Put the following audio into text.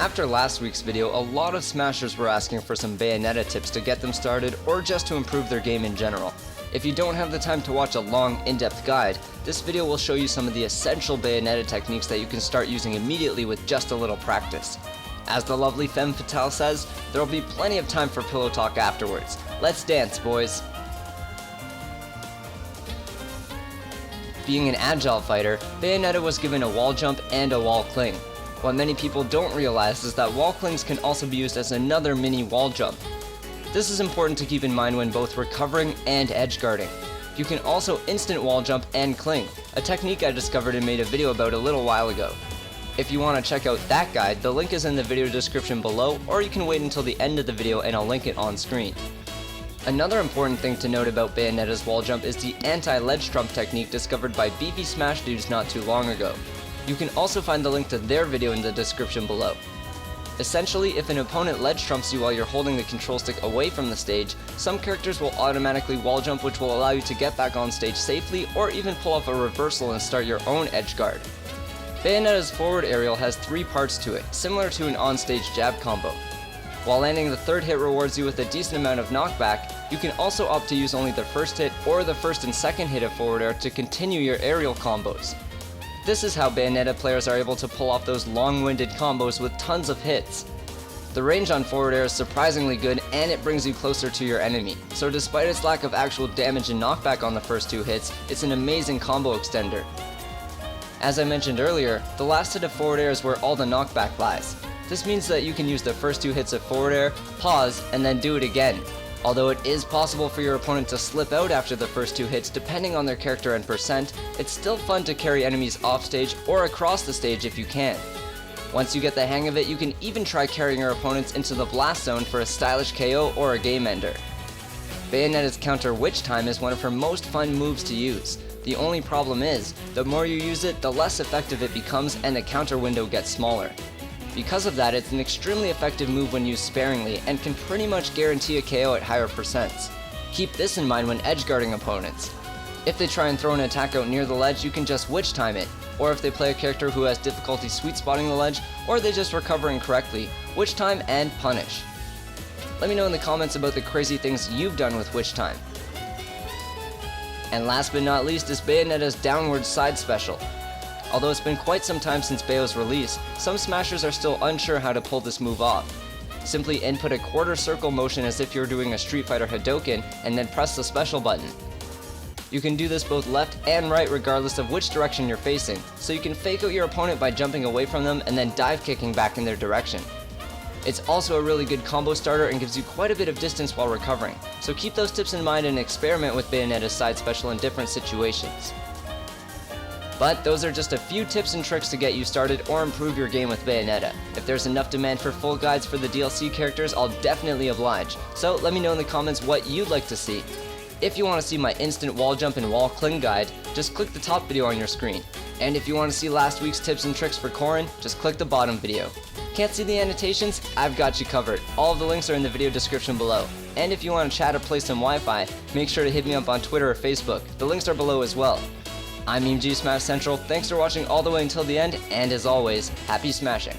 After last week's video, a lot of smashers were asking for some Bayonetta tips to get them started or just to improve their game in general. If you don't have the time to watch a long, in-depth guide, this video will show you some of the essential Bayonetta techniques that you can start using immediately with just a little practice. As the lovely femme fatale says, there will be plenty of time for pillow talk afterwards. Let's dance, boys! Being an agile fighter, Bayonetta was given a wall jump and a wall cling. What many people don't realize is that wall clings can also be used as another mini wall jump. This is important to keep in mind when both recovering and edge guarding. You can also instant wall jump and cling, a technique I discovered and made a video about a little while ago. If you want to check out that guide, the link is in the video description below, or you can wait until the end of the video and I'll link it on screen. Another important thing to note about Bayonetta's wall jump is the anti-ledge trump technique discovered by beefy Smash dudes not too long ago. You can also find the link to their video in the description below. Essentially, if an opponent ledge trumps you while you're holding the control stick away from the stage, some characters will automatically wall jump, which will allow you to get back on stage safely or even pull off a reversal and start your own edge guard. Bayonetta's forward aerial has 3 parts to it, similar to an onstage jab combo. While landing the third hit rewards you with a decent amount of knockback, you can also opt to use only the first hit or the first and second hit of forward air to continue your aerial combos. This is how Bayonetta players are able to pull off those long-winded combos with tons of hits. The range on forward air is surprisingly good and it brings you closer to your enemy, so despite its lack of actual damage and knockback on the first 2 hits, it's an amazing combo extender. As I mentioned earlier, the last hit of forward air is where all the knockback lies. This means that you can use the first 2 hits of forward air, pause, and then do it again. Although it is possible for your opponent to slip out after the first 2 hits depending on their character and percent, it's still fun to carry enemies off stage or across the stage if you can. Once you get the hang of it, you can even try carrying your opponents into the blast zone for a stylish KO or a game ender. Bayonetta's counter witch time is one of her most fun moves to use. The only problem is, the more you use it, the less effective it becomes and the counter window gets smaller. Because of that, it's an extremely effective move when used sparingly and can pretty much guarantee a KO at higher percents. Keep this in mind when edge guarding opponents. If they try and throw an attack out near the ledge, you can just witch time it, or if they play a character who has difficulty sweet spotting the ledge, or they just recover incorrectly, witch time and punish. Let me know in the comments about the crazy things you've done with witch time. And last but not least is Bayonetta's downward side special. Although it's been quite some time since Bayo's release, some smashers are still unsure how to pull this move off. Simply input a quarter circle motion as if you're doing a Street Fighter Hadouken and then press the special button. You can do this both left and right regardless of which direction you're facing, so you can fake out your opponent by jumping away from them and then dive kicking back in their direction. It's also a really good combo starter and gives you quite a bit of distance while recovering, so keep those tips in mind and experiment with Bayonetta's side special in different situations. But those are just a few tips and tricks to get you started or improve your game with Bayonetta. If there's enough demand for full guides for the DLC characters, I'll definitely oblige. So let me know in the comments what you'd like to see. If you want to see my instant wall jump and wall cling guide, just click the top video on your screen. And if you want to see last week's tips and tricks for Corrin, just click the bottom video. Can't see the annotations? I've got you covered. All of the links are in the video description below. And if you want to chat or play some Wi-Fi, make sure to hit me up on Twitter or Facebook. The links are below as well. I'm a.k.a. SMASHCENTRAL, thanks for watching all the way until the end, and as always, happy smashing!